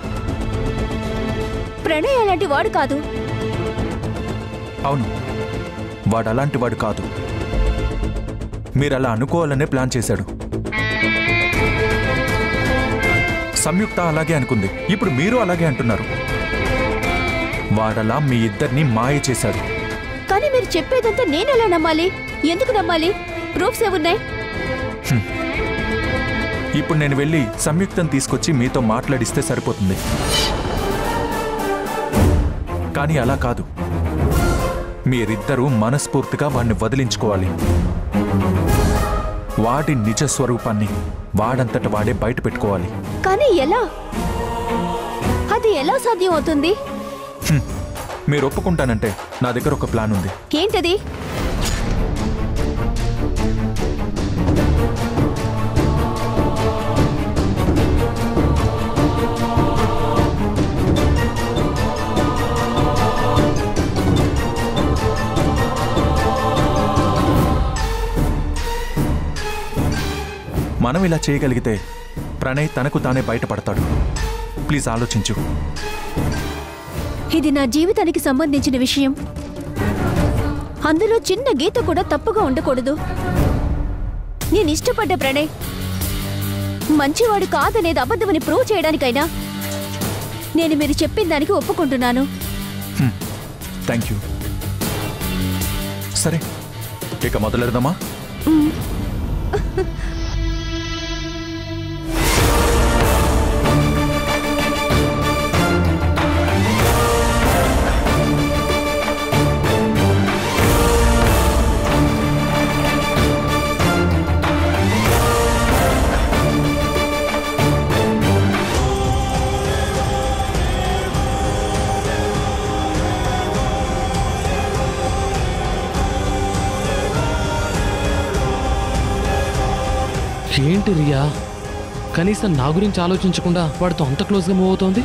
ప్రణయ్ అలాంటి వాడు కాదు. అవును, వాడు అలాంటి వాడు కాదు. మీరు అలా అనుకోవాలనే ప్లాన్ చేశాడు. సంయుక్త అలాగే అనుకుంది, ఇప్పుడు మీరు అలాగే అంటున్నారు. వాడలా మీ ఇద్దరిని మాయ చేశాడు. కానీ మీరు చెప్పేదంతా నేనెలా నమ్మాలి? ఎందుకు నమ్మాలి? ప్రూఫ్స్ ఏమున్నాయి? ఇప్పుడు నేను వెళ్ళి సంయుక్తను తీసుకొచ్చి మీతో మాట్లాడిస్తే సరిపోతుంది. కానీ అలా కాదు. మీరిద్దరూ మనస్ఫూర్తిగా వాడిని వదిలించుకోవాలి. వాడి నిజ స్వరూపాన్ని వాడంతట వాడే బయట పెట్టుకోవాలి. కానీ ఎలా? అది ఎలా సాధ్యం అవుతుంది? మీరు ఒప్పుకుంటానంటే నా దగ్గర ఒక ప్లాన్ ఉంది. ఏంటది? మనం ఇలా చేయగలిగితే ప్రణయ్ తనకు తానే బయటపడతాడు. ప్లీజ్ ఆలోచించు. ఇది నా జీవితానికి సంబంధించిన విషయం. అందులో చిన్న గీత కూడా తప్పుగా ఉండకూడదు. నేను ఇష్టపడ్డ ప్రణయ్ మంచివాడు కాదనేది అబద్ధమని ప్రూవ్ చేయడానికైనా నేను మీరు చెప్పిన దానికి ఒప్పుకుంటున్నాను. Thank you. సరే, ఇక మొదలెడదామా? ఏంటి రియా, కనీసం నా గురించి ఆలోచించకుండా వాడితో అంత క్లోజ్గా మూవ్ అవుతోంది?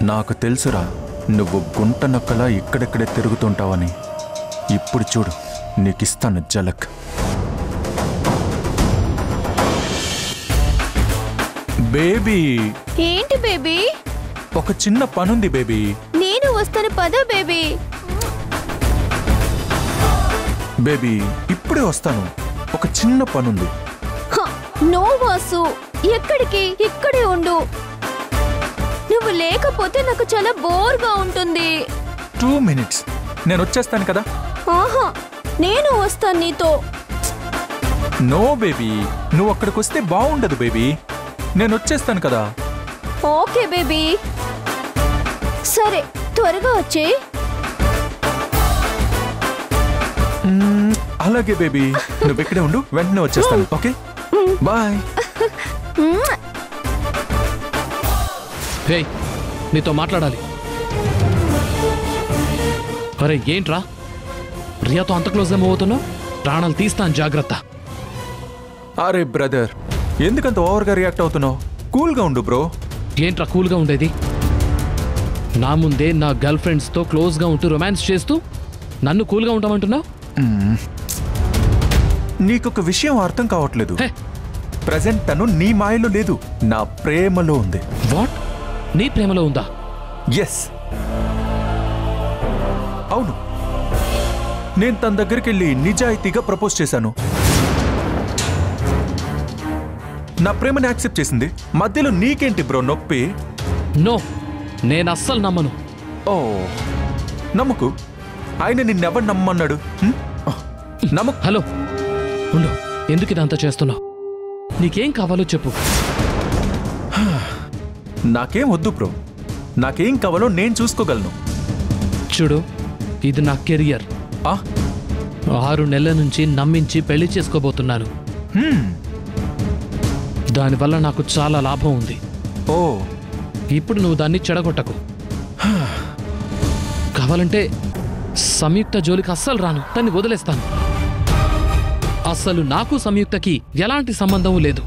నాకు తెలుసురా, నువ్వు గుంట నొక్కలా ఇక్కడెక్కడే తిరుగుతుంటావని. ఇప్పుడు చూడు, నీకిస్తాను జలక్. బేబీ. ఏంటి బేబీ? ఒక చిన్న పనుంది బేబీ. నేను వస్తాను, పద బేబీ. బేబీ, ఇప్పుడే వస్తాను. ఒక చిన్న పనుంది. నో వాసు, ఎక్కడికి? ఇక్కడే ఉండు. నువ్వు లేకపోతే నాకు చాలా బోర్గా ఉంటుంది. 2 minutes, నేను వచ్చేస్తాను కదా. ఆహా, నేను వస్తాను నీతో. నో బేబీ, నువ్వు అక్కడికి వస్తే బాగుండదు బేబీ. నేను వచ్చేస్తాను కదా. ఓకే బేబీ, సరే త్వరగా వచ్చే. అలాగే బేబీ, నువ్వు ఇక్కడే ఉండు, వెంటనే వచ్చేస్తాను. Okay, bye. హే, నీతో మాట్లాడాలి. అరే ఏంట్రా, రియాతో అంత క్లోజ్గా మూవ్ అవుతున్నావు? ప్రాణాలు తీస్తాను, జాగ్రత్త. అరే బ్రదర్, ఎందుకంత ఓవర్గా రియాక్ట్ అవుతున్నావు? కూల్గా ఉండు బ్రో. ఏంట్రా కూల్గా ఉండేది? నా ముందే నా గర్ల్ ఫ్రెండ్స్తో క్లోజ్గా ఉంటూ రొమాన్స్ చేస్తూ నన్ను కూల్గా ఉంటామంటున్నావు? నీకొక విషయం అర్థం కావట్లేదు. ప్రజెంట్ తను నీ మాయలో లేదు, నా ప్రేమలో ఉంది. వాట్? నీ ప్రేమలో ఉందా? ఎస్, అవును. నేను తన దగ్గరికి వెళ్ళి నిజాయితీగా ప్రపోజ్ చేశాను. నా ప్రేమని యాక్సెప్ట్ చేసింది. మధ్యలో నీకేంటి బ్రో నొప్పి? నో, నేను అస్సలు నమ్మను. ఓ, నమ్మకు. ఆయన నిన్నెవరు నమ్మన్నాడు? నమ్మకు. హలో, ఉండు. ఎందుకు ఇదంతా చేస్తున్నావు? నీకేం కావాలో చెప్పు. నాకేం వద్దు బ్రో. నాకేం కావాలో నేను చూసుకోగలను. చూడు, ఇది నా కెరియర్. 6 నెలల నుంచి నమ్మించి పెళ్లి చేసుకోబోతున్నాను. దానివల్ల నాకు చాలా లాభం ఉంది. ఓ, ఇప్పుడు నువ్వు దాన్ని చెడగొట్టకు. కావాలంటే సంయుక్త జోలికి అస్సలు రాను, దాన్ని వదిలేస్తాను. అస్సలు నాకు సంయుక్తకి ఎలాంటి సంబంధం లేదు.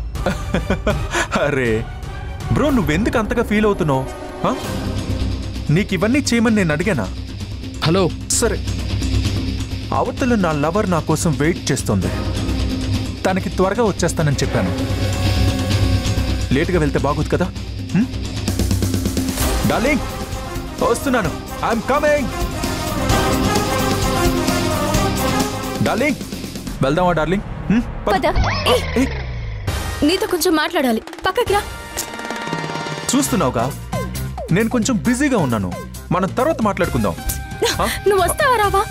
అరే బ్రో, నువ్వెందుకు అంతగా ఫీల్ అవుతున్నావు? నీకు ఇవన్నీ చేయమని నేను అడిగానా? హలో, సరే. అవతల నా లవర్ నా కోసం వెయిట్ చేస్తుంది. తనకి త్వరగా వచ్చేస్తానని చెప్పాను. లేటుగా వెళ్తే బాగోదు కదా. డార్లింగ్, వస్తున్నాను. I'm coming. డార్లింగ్, వెళ్దామా డార్లింగ్? నీతో కొంచెం మాట్లాడాలి, పక్కకి రా. చూస్తున్నావుగా, నేను కొంచెం బిజీగా ఉన్నాను. మనం తర్వాత మాట్లాడుకుందాం. నువ్వు వస్తావా రావా?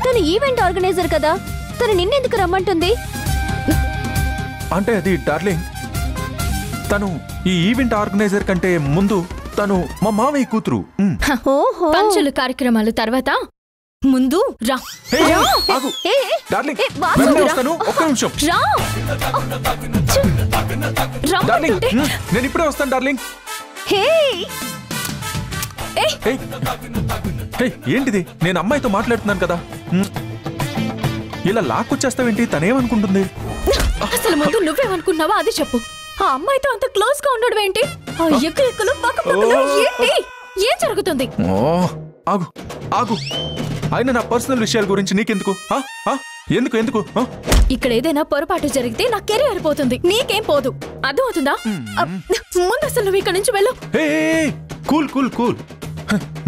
తను ఈవెంట్ ఆర్గనైజర్ కదా, తను నిన్నెందుకు రమ్మంటుంది? అంటే అది డార్లింగ్, తను ఈ ఈవెంట్ ఆర్గనైజర్ కంటే ముందు తను మా మామయ్య కూతురు. పంచులు కార్యక్రమాలు తర్వాత ముందు రా. డార్లింగ్, వస్తాను. ఒక్క నిమిషం డార్లింగ్, నేను ఇప్పుడే వస్తాను డార్లింగ్. ఏంటిది? నేను అమ్మాయితో మాట్లాడుతున్నాను కదా. ఇలా లాక్కొచ్చేస్తావేంటి? తనేమనుకుంటుంది? అసలు ముందు నువ్వేమనుకున్నావా అది చెప్పు. ఆ అమ్మాయితో అంత క్లోజ్ గా ఉండడం ఏంటి? ఆ ఎక్కులు ఏంటి? ఏం జరుగుతుంది? ఆగు ఆగు. ఆయన నా పర్సనల్ విషయాల గురించి నీకెందుకు? ఎందుకు ఎందుకు? ఇక్కడ ఏదైనా పొరపాటు జరిగితే నా కెరీర్ పోతుంది, నీకేం పోదు. అర్థం అవుతుందా? ముందు అసలు నువ్వు ఇక్కడ నుంచి వెళ్ళు. Cool cool cool.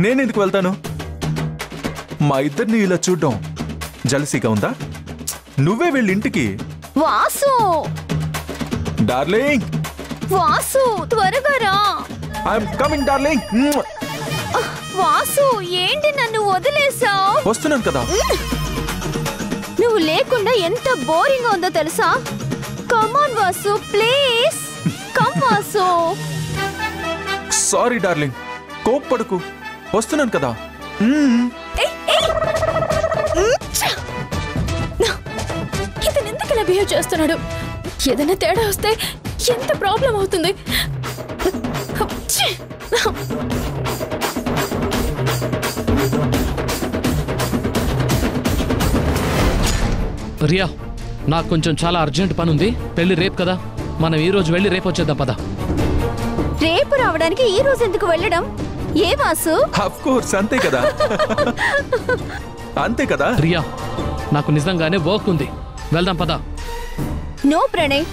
నేనెందుకు వెళ్తాను? మా ఇద్దరిని ఇలా చూడ్డం జలసీగా ఉందా? నువ్వే వెళ్ళి ఇంటికి. వాసు డార్లింగ్, వాసు త్వరగా రా. I'm coming darling. వాసు, ఏంటి నన్ను వదిలేసావు? వస్తున్నాను కదా. నువ్వు లేకుండా ఎంత బోరింగ్ ఉందో తెలుసా? Come on Vasu, please come Vasu. Sorry darling, కోప్పడుకు. వస్తున్నాను కదా. ఇతను ఎందుకు ఇలా బిహేవ్ చేస్తున్నాడు? ఏదైనా తేడా వస్తే ఎంత ప్రాబ్లం అవుతుంది. రియా, నాకు కొంచెం చాలా అర్జెంట్ పని ఉంది. పెళ్లి రేపు కదా, మనం ఈ రోజు వెళ్ళి రేపు వచ్చేద్దాం పద. రేపు రావడానికి ఈ రోజు ఎందుకు వెళ్ళడం? ఏ వాసు? ఆఫ్ కోర్స్, అంతే కదా. అంతే కదా. రియా, నాకు నిజంగానే వర్క్ ఉంది, వెళ్దాం పద. నో ప్రణయ్,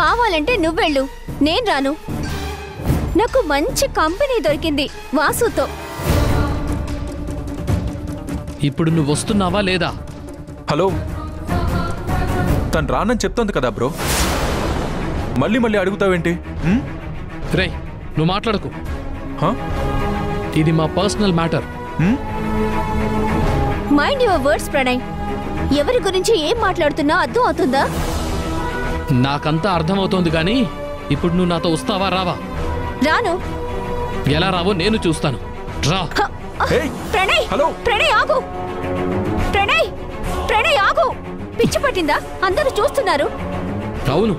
కావాలంటే నువ్వెళ్ళు, నేను రాను. నాకు మంచి కంపెనీ దొరికింది వాసుతో. ఇప్పుడు నువ్వు వస్తున్నావా లేదా? హలో, తను రానని చెప్తోంది కదా బ్రో, మళ్ళీ మళ్ళీ అడుగుతావేంటి? రే, నువ్వు మాట్లాడకు. ఇది మా personal matter. Mind your words Pranay. ఎవరి గురించి ఏం మాట్లాడుతున్నా అర్థం అవుతుందా? నాకంతా అర్థమవుతోంది కానీ ఇప్పుడు నువ్వు నాతో వస్తావా రావా? రాను. ఎలా రావో నేను చూస్తాను. రా. ప్రణయ్, ప్రణయ్ ఆగు. ప్రణయ్, ప్రణయ్ ఆగు. పిచ్చి పట్టిందా? అందరూ చూస్తున్నారు. అవును,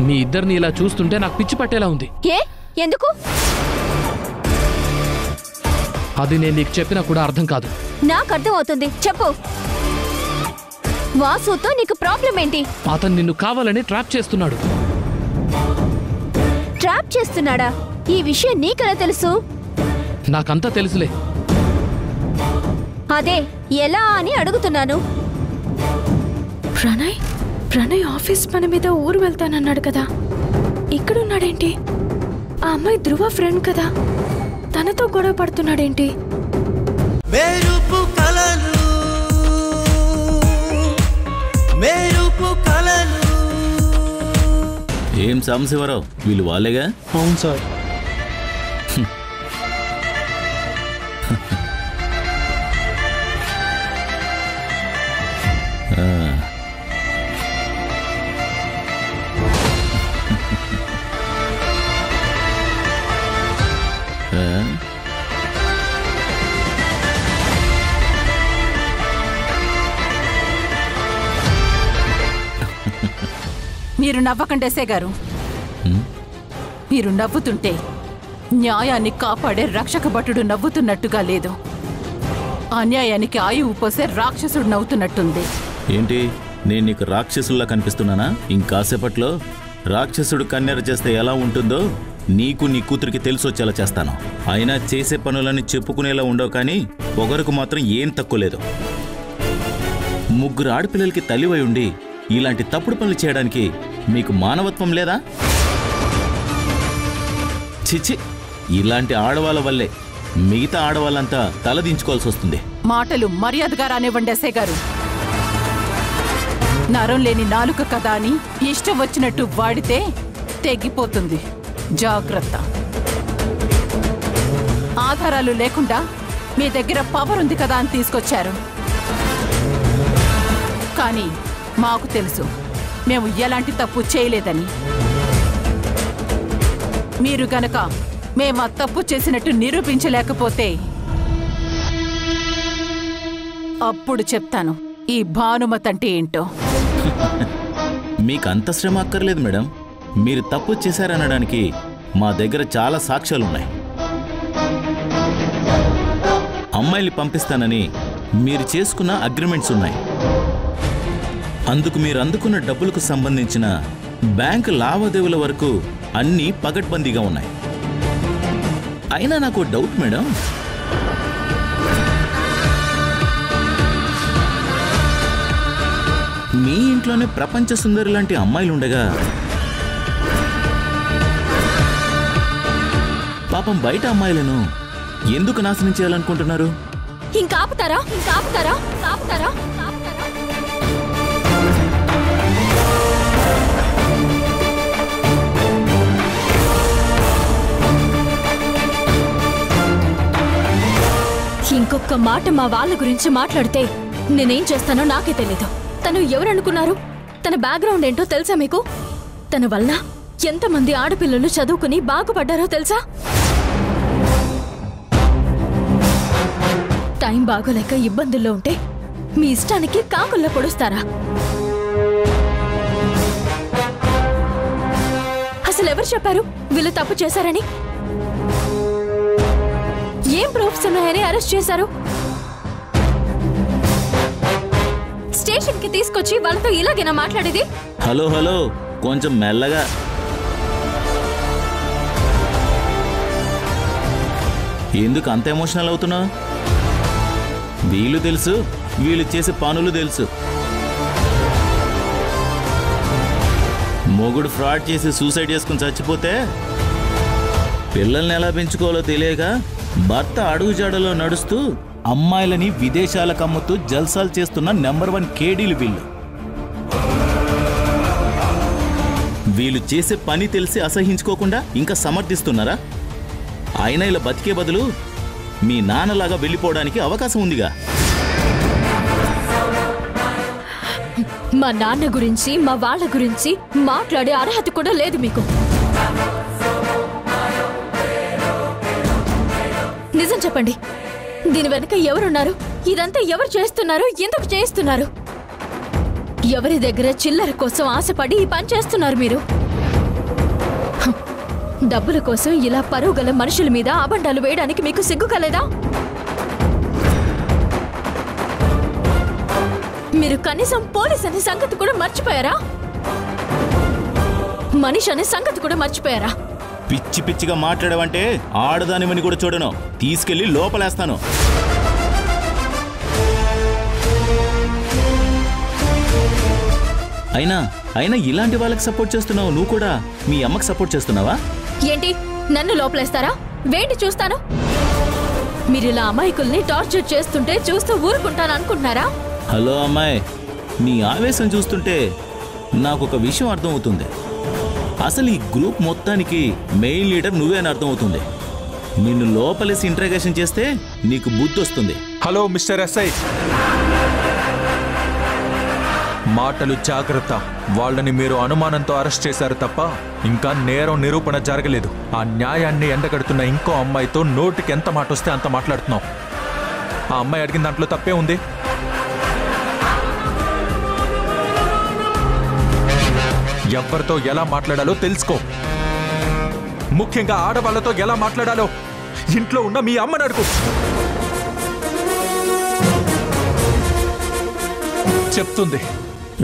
మీ ఇద్దరిని ఇలా చూస్తుంటే నాకు పిచ్చి పట్టేలా ఉంది. ఏ ఎందుకు? అది నేను నీకు చెప్పినా కూడా అర్థం కాదు. నాకు అర్థం అవుతుంది, చెప్పు. వాసుతో నీకు ప్రాబ్లం ఏంటి? అతను నిన్ను కావాలని ట్రాప్ చేస్తున్నాడు. ట్రాప్ చేస్తున్నాడా? ఈ విషయం నీకెలా తెలుసు? నాకంతా తెలుసులే. అదే ఎలా అని అడుగుతున్నాను. ప్రణయ్ ఆఫీస్ పని మీద ఊరు వెళ్తానన్నాడు కదా, ఇక్కడున్నాడేంటి? ఆ అమ్మాయి ధ్రువ ఫ్రెండ్ కదా, తనతో గొడవ పడుతున్నాడేంటి? ఏం సాంబశివరావు, వీళ్ళు వాళ్ళేగా? అవును సార్. మీరు నవ్వకండి ఎస్ఐ గారు. మీరు నవ్వుతుంటే న్యాయాన్ని కాపాడే రక్షక భటుడు నవ్వుతున్నట్టుగా లేదు, అన్యాయానికి ఆయువు పోసే రాక్షసుడు నవ్వుతున్నట్టుంది. ఏంటి, నేను నీకు రాక్షసుల్లా కనిపిస్తున్నానా? ఇంకాసేపట్లో రాక్షసుడు కన్నెర చేస్తే ఎలా ఉంటుందో నీకు నీ కూతురికి తెలిసొచ్చేలా చేస్తాను. అయినా చేసే పనులని చెప్పుకునేలా ఉండవు, కానీ ఒకరికి మాత్రం ఏం తక్కువ లేదు. ముగ్గురు ఆడపిల్లలకి తల్లివై ఉండి ఇలాంటి తప్పుడు పనులు చేయడానికి మీకు మానవత్వం లేదా? చిచి, ఇలాంటి ఆడవాళ్ళ వల్లే మిగతా ఆడవాళ్ళంతా తలదించుకోవాల్సి వస్తుంది. మాటలు మర్యాదగా రానివ్వండి ఎస్ఐ గారు. నరం లేని నాలుక కదా అని ఇష్టం వచ్చినట్టు వాడితే తెగిపోతుంది, జాగ్రత్త. ఆధారాలు లేకుండా మీ దగ్గర పవర్ ఉంది కదా అని తీసుకొచ్చారు, కానీ మాకు తెలుసు మేము ఎలాంటి తప్పు చేయలేదని. మీరు గనక మేము ఆ తప్పు చేసినట్టు నిరూపించలేకపోతే అప్పుడు చెప్తాను ఈ భానుమతి అంటే ఏంటో. మీకు అంత శ్రమ అక్కర్లేదు మేడం. మీరు తప్పు చేశారనడానికి మా దగ్గర చాలా సాక్ష్యాలున్నాయి. అమ్మాయిని పంపిస్తానని మీరు చేసుకున్న అగ్రిమెంట్స్ ఉన్నాయి. అందుకు మీరు అందుకున్న డబ్బులకు సంబంధించిన బ్యాంకు లావాదేవీల వరకు అన్నీ పగడ్బందీగా ఉన్నాయి. అయినా నాకు డౌట్ మేడం, మీ ఇంట్లోనే ప్రపంచ సుందరి లాంటి అమ్మాయిలుండగా పాపం బయట అమ్మాయిలను ఎందుకు నాశనం చేయాలనుకుంటున్నారు? ఇంకాపుతారా? ఇంకొక మాట మా వాళ్ళ గురించి మాట్లాడితే నేనేం చేస్తానో నాకే తెలీదు. తను ఎవరనుకున్నారు? తన బ్యాక్గ్రౌండ్ ఏంటో తెలుసా మీకు? తన వల్ల ఎంతమంది ఆడపిల్లలు చదువుకుని బాగుపడ్డారో తెలుసా? టైం బాగోలేక ఇబ్బందుల్లో ఉంటే మీ ఇష్టానికి కాకుల్లో పొడుస్తారా? అసలు ఎవరు చెప్పారు వీళ్ళు తప్పు చేశారని? ఏం ప్రూఫ్స్ ఉన్నాయని అరెస్ట్ చేశారు? స్టేషన్ కి తీసుకొచ్చి వాళ్ళతో ఇలాగేనా మాట్లాడేది? హలో కొంచెం మెల్లగా. ఎందుకు అంత ఎమోషనల్ అవుతున్నావు? వీళ్ళు తెలుసు, వీళ్ళు చేసే పనులు తెలుసు. మొగుడు ఫ్రాడ్ చేసి సూసైడ్ చేసుకుని చచ్చిపోతే పిల్లల్ని ఎలా పెంచుకోవాలో తెలియక భర్త అడుగుజాడలో నడుస్తూ అమ్మాయిలని విదేశాలకు అమ్ముతూ జల్సాలు చేస్తున్న నెంబర్ 1 కేడీలు వీళ్ళు. వీళ్ళు చేసే పని తెలిసి అసహించుకోకుండా ఇంకా సమర్థిస్తున్నారా? అయినా ఇలా బతికే బదులు మీ నాన్నలాగా వెళ్ళిపోవడానికి అవకాశం ఉందిగా. మా నాన్న గురించి మా వాళ్ళ గురించి మాట్లాడే అర్హత కూడా లేదు మీకు. నిజం చెప్పండి, దీని వెనక ఎవరున్నారు? ఇదంతా ఎవరు చేస్తున్నారు? ఎందుకు చేస్తున్నారు? ఎవరి దగ్గర చిల్లర కోసం ఆశపడి ఈ పని చేస్తున్నారు మీరు? డబ్బుల కోసం ఇలా పరువు గల మనుషుల మీద అబండాలు వేయడానికి మీకు సిగ్గు కలేదా? మీరు కనీసం పోలీస్ అనే సంగతి కూడా మర్చిపోయారా? మనిషి అనే సంగతి కూడా మర్చిపోయారా? పిచ్చి పిచ్చిగా మాట్లాడవంటే ఆడదానివని కూడా చూడను, తీసుకెళ్లి లోపలేస్తాను. అయినా ఇలాంటి వాళ్ళకి సపోర్ట్ చేస్తున్నావు, నువ్వు కూడా మీ అమ్మకి సపోర్ట్ చేస్తున్నావా? ఏంటి నన్ను లోపలేస్తారా? వేంటి చూస్తాను? మీరిలా అమాయకుల్ని టార్చర్ చేస్తుంటే చూస్తూ ఊరుకుంటాను అనుకుంటున్నారా? హలో అమ్మాయి, నీ ఆవేశం చూస్తుంటే నాకు ఒక విషయం అర్థమవుతుంది. అసలు ఈ గ్రూప్ మొత్తానికి మెయిన్ లీడర్ నువ్వే అని అర్థమవుతుంది. నిన్ను లోపలేసి ఇంట్రాగేషన్ చేస్తే నీకు బుద్ధి వస్తుంది. హలో మిస్టర్ ఎస్ఐ, మాటలు జాగ్రత్త. వాళ్ళని మీరు అనుమానంతో అరెస్ట్ చేశారు తప్ప ఇంకా నేరం నిరూపణ జరగలేదు. ఆ న్యాయాన్ని ఎండగడుతున్న ఇంకో అమ్మాయితో నోటికి ఎంత మాట వస్తే అంత మాట్లాడుతున్నావు. ఆ అమ్మాయి అడిగిన దాంట్లో తప్పే ఉంది. ఎవరితో ఎలా మాట్లాడాలో తెలుసుకో. ముఖ్యంగా ఆడవాళ్లతో ఎలా మాట్లాడాలో ఇంట్లో ఉన్న మీ అమ్మని అడుగు. చెప్తుంది.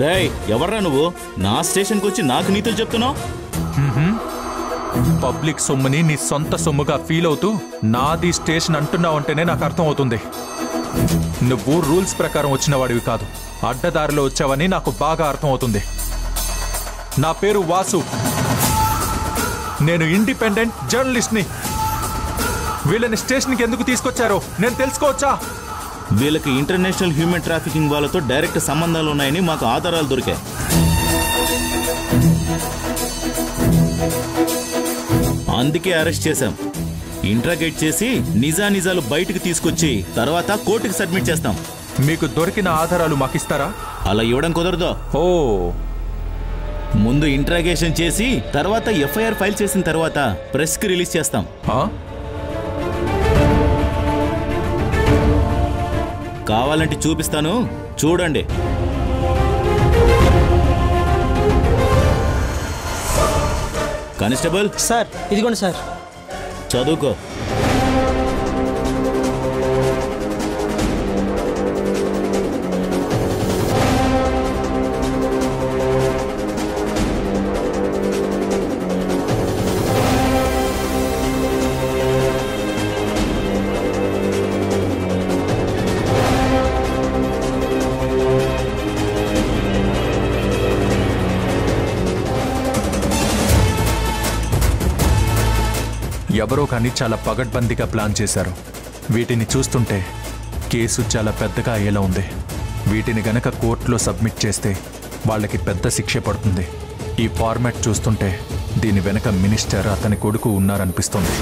రేయ్, ఎవర్రా నువ్వు? నా స్టేషన్కి వచ్చి నాకు నీతులు చెప్తున్నావు? పబ్లిక్ సొమ్ముని నీ సొంత సొమ్ముగా ఫీల్ అవుతూ నాది స్టేషన్ అంటున్నావంటేనే నాకు అర్థం అవుతుంది. నువ్వు రూల్స్ ప్రకారం వచ్చిన వాడివి కాదు, అడ్డదారిలో వచ్చావని నాకు బాగా అర్థం అవుతుంది. నా పేరు వాసు, నేను ఇండిపెండెంట్ జర్నలిస్ట్ని. వీళ్ళని స్టేషన్కి ఎందుకు తీసుకొచ్చారో నేను తెలుసుకోవచ్చా? వీళ్ళకి ఇంటర్నేషనల్ హ్యూమన్ ట్రాఫికింగ్ వాళ్ళతో డైరెక్ట్ సంబంధాలు ఉన్నాయని మాకు ఆధారాలు దొరికాయి. అందుకే అరెస్ట్ చేశాం. ఇంట్రాగేట్ చేసి నిజానిజాలు బయటకు తీసుకొచ్చి తర్వాత కోర్టుకి సబ్మిట్ చేస్తాం. మీకు దొరికిన ఆధారాలు మాకిస్తారా? అలా ఇవ్వడం కుదరదు. ఓ, ముందు ఇంట్రాగేషన్ చేసి తర్వాత ఎఫ్ఐఆర్ ఫైల్ చేసిన తర్వాత ప్రెస్కి రిలీజ్ చేస్తాం. కావాలంటే చూపిస్తాను, చూడండి. కానిస్టేబుల్ సార్, ఇదిగోండి సార్. చదువుకో. ఎవరో కానీ చాలా పగడ్బందీగా ప్లాన్ చేశారు. వీటిని చూస్తుంటే కేసు చాలా పెద్దగా అయ్యేలా ఉంది. వీటిని గనక కోర్టులో సబ్మిట్ చేస్తే వాళ్ళకి పెద్ద శిక్ష పడుతుంది. ఈ ఫార్మాట్ చూస్తుంటే దీని వెనక మినిస్టర్, అతని కొడుకు ఉన్నారనిపిస్తుంది.